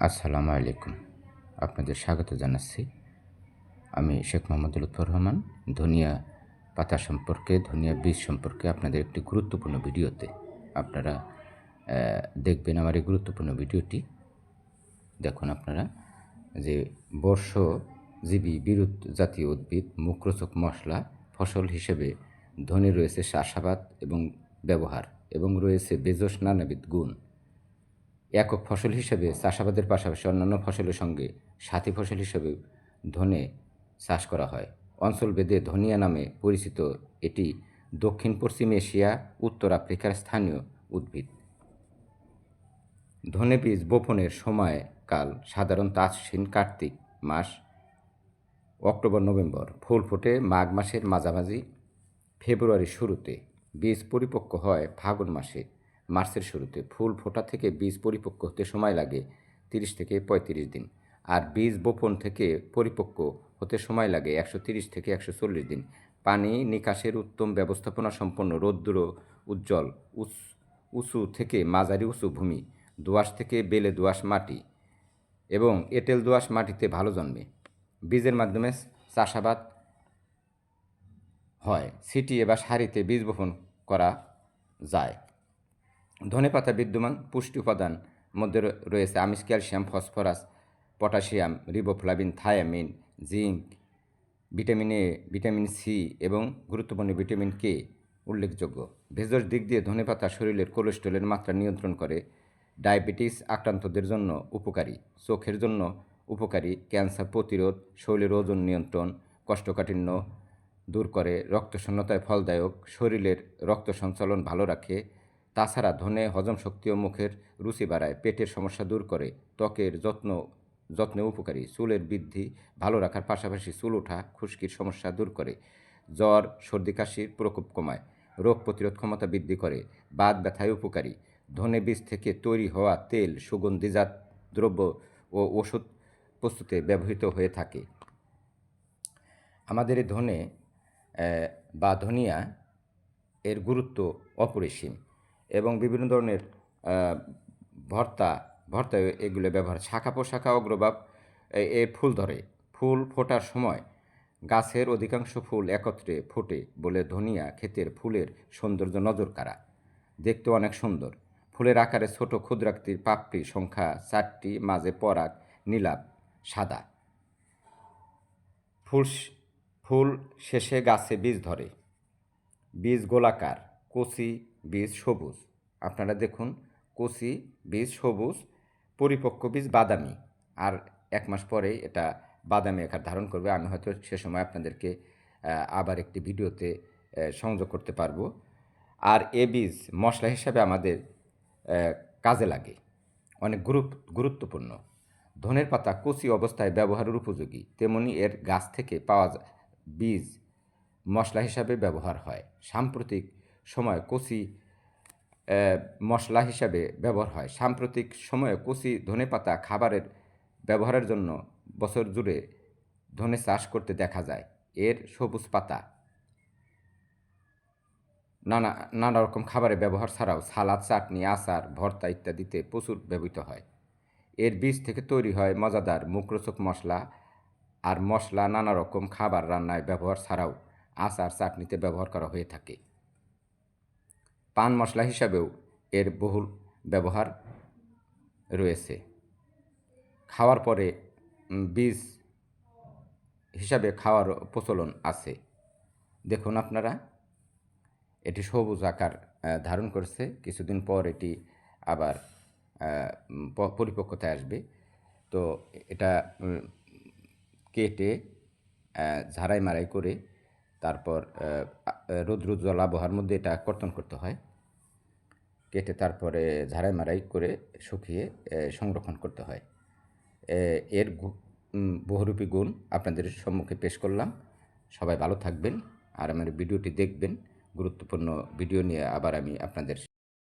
আসসালামু আলাইকুম। আপনাদের স্বাগত জানাচ্ছি। আমি শেখ মোহাম্মদ লুৎফর রহমান। ধনিয়া পাতা সম্পর্কে, ধনিয়া বীজ সম্পর্কে আপনাদের একটি গুরুত্বপূর্ণ ভিডিওতে আপনারা দেখবেন আমার এই গুরুত্বপূর্ণ ভিডিওটি। দেখুন আপনারা যে বর্ষজীবী বিরুৎ জাতীয় উদ্ভিদ মুখরোচক মশলা ফসল হিসেবে ধনী রয়েছে চাষাবাদ এবং ব্যবহার এবং রয়েছে বেজোস নানাবিধ গুণ। একক ফসল হিসেবে চাষাবাদের পাশাপাশি অন্যান্য ফসলের সঙ্গে সাথী ফসল হিসেবে ধনে চাষ করা হয়। অঞ্চলভেদে ধনিয়া নামে পরিচিত এটি দক্ষিণ পশ্চিম এশিয়া, উত্তর আফ্রিকার স্থানীয় উদ্ভিদ। ধনে বীজ বপনের সময়কাল সাধারণত আশ্বিন কার্তিক মাস, অক্টোবর নভেম্বর। ফুল ফোটে মাঘ মাসের মাঝামাঝি, ফেব্রুয়ারির শুরুতে। বীজ পরিপক্ক হয় ফাগুন মাসে, মার্চের শুরুতে। ফুল ফোটা থেকে বীজ পরিপক্ক হতে সময় লাগে 30 থেকে 35 দিন। আর বীজ বপন থেকে পরিপক্ক হতে সময় লাগে 130 থেকে 140 দিন। পানি নিকাশের উত্তম ব্যবস্থাপনা সম্পন্ন রৌদ্র উজ্জ্বল উঁচু থেকে মাঝারি উঁচু ভূমি, দোআঁশ থেকে বেলে দোআঁশ মাটি এবং এঁটেল দোআঁশ মাটিতে ভালো জন্মে। বীজের মাধ্যমে চাষাবাদ হয়। ছিটিয়ে বা সারিতে বীজ বপন করা যায়। ধনেপাতা বিদ্যমান পুষ্টি উপাদান মধ্যে রয়েছে আমিষ, calcium, phosphorus, potassium, riboflavin, thiamine, zinc, vitamin A, vitamin C এবং গুরুত্বপূর্ণ ভিটামিন কে উল্লেখযোগ্য। ভেষজ দিক দিয়ে ধনেপাতা শরীরের কোলেস্টেরলের মাত্রা নিয়ন্ত্রণ করে, ডায়াবেটিস আক্রান্তদের জন্য উপকারী, চোখের জন্য উপকারী, ক্যান্সার প্রতিরোধ, শরীরের ওজন নিয়ন্ত্রণ, কোষ্ঠকাঠিন্য দূর করে, রক্তশূন্যতায় ফলদায়ক, শরীরের রক্ত সঞ্চালন ভালো রাখে। তাছাড়া ধনে হজম শক্তি ও মুখের রুচি বাড়ায়, পেটের সমস্যা দূর করে, ত্বকের যত্নে উপকারী, চুলের বৃদ্ধি ভালো রাখার পাশাপাশি চুল ওঠা খুশকির সমস্যা দূর করে, জ্বর সর্দি কাশির প্রকোপ কমায়, রোগ প্রতিরোধ ক্ষমতা বৃদ্ধি করে, বাত ব্যথায় উপকারী। ধনে বীজ থেকে তৈরি হওয়া তেল সুগন্ধিজাত দ্রব্য ও ওষুধ প্রস্তুতে ব্যবহৃত হয়ে থাকে। আমাদের এই ধনে বা ধনিয়া এর গুরুত্ব অপরিসীম এবং বিভিন্ন ধরনের ভর্তায় এগুলো ব্যবহার। শাখা প্রশাখা অগ্রভাগ এ ফুল ধরে। ফুল ফোটার সময় গাছের অধিকাংশ ফুল একত্রে ফোটে বলে ধনিয়া ক্ষেতের ফুলের সৌন্দর্য নজর কাড়া। দেখতে অনেক সুন্দর। ফুলের আকারে ছোট ক্ষুদ্রাকৃতির, পাপড়ি সংখ্যা 4টি, মাঝে পরাগ নীলাভ সাদা। ফুল শেষে গাছে বীজ ধরে। বীজ গোলাকার, কচি বীজ সবুজ। আপনারা দেখুন, কচি বীজ সবুজ, পরিপক্ক বীজ বাদামি। আর 1 মাস পরেই এটা বাদামি আকার ধারণ করবে। আমি হয়তো সে সময় আপনাদেরকে আবার একটি ভিডিওতে সংযোগ করতে পারবো। আর এ বীজ মশলা হিসাবে আমাদের কাজে লাগে, অনেক গুরুত্বপূর্ণ। ধনের পাতা কচি অবস্থায় ব্যবহারের উপযোগী, তেমনি এর গাছ থেকে পাওয়া বীজ মশলা হিসাবে ব্যবহার হয়। সাম্প্রতিক সময়ে কচি মশলা হিসাবে ব্যবহার হয়। সাম্প্রতিক সময়ে কচি ধনেপাতা খাবারের ব্যবহারের জন্য বছর জুড়ে ধনে চাষ করতে দেখা যায়। এর সবুজ পাতা নানা রকম খাবারে ব্যবহার ছাড়াও সালাদ, চাটনি, আচার, ভর্তা ইত্যাদিতে প্রচুর ব্যবহৃত হয়। এর বীজ থেকে তৈরি হয় মজাদার মুখরোচক মশলা। আর মশলা নানা রকম খাবার রান্নায় ব্যবহার ছাড়াও আচার, চাটনিতে ব্যবহার করা হয়ে থাকে। পান মশলা হিসাবেও এর বহুল ব্যবহার রয়েছে। খাওয়ার পরে বীজ হিসাবে খাওয়ার প্রচলন আছে। দেখুন আপনারা, এটি সবুজ আকার ধারণ করছে। কিছুদিন পর এটি আবার পরিপক্কতায় আসবে। তো এটা কেটে ঝাড়াই মাড়াই করে তারপর রৌদ্রোজ্জ্বল আবহাওয়ার মধ্যে এটা কর্তন করতে হয়। কেটে তারপরে ঝাড়াই মাড়াই করে শুকিয়ে সংরক্ষণ করতে হয়। এর বহুরূপী গুণ আপনাদের সম্মুখে পেশ করলাম। সবাই ভালো থাকবেন আর আমার ভিডিওটি দেখবেন। গুরুত্বপূর্ণ ভিডিও নিয়ে আবার আমি আপনাদের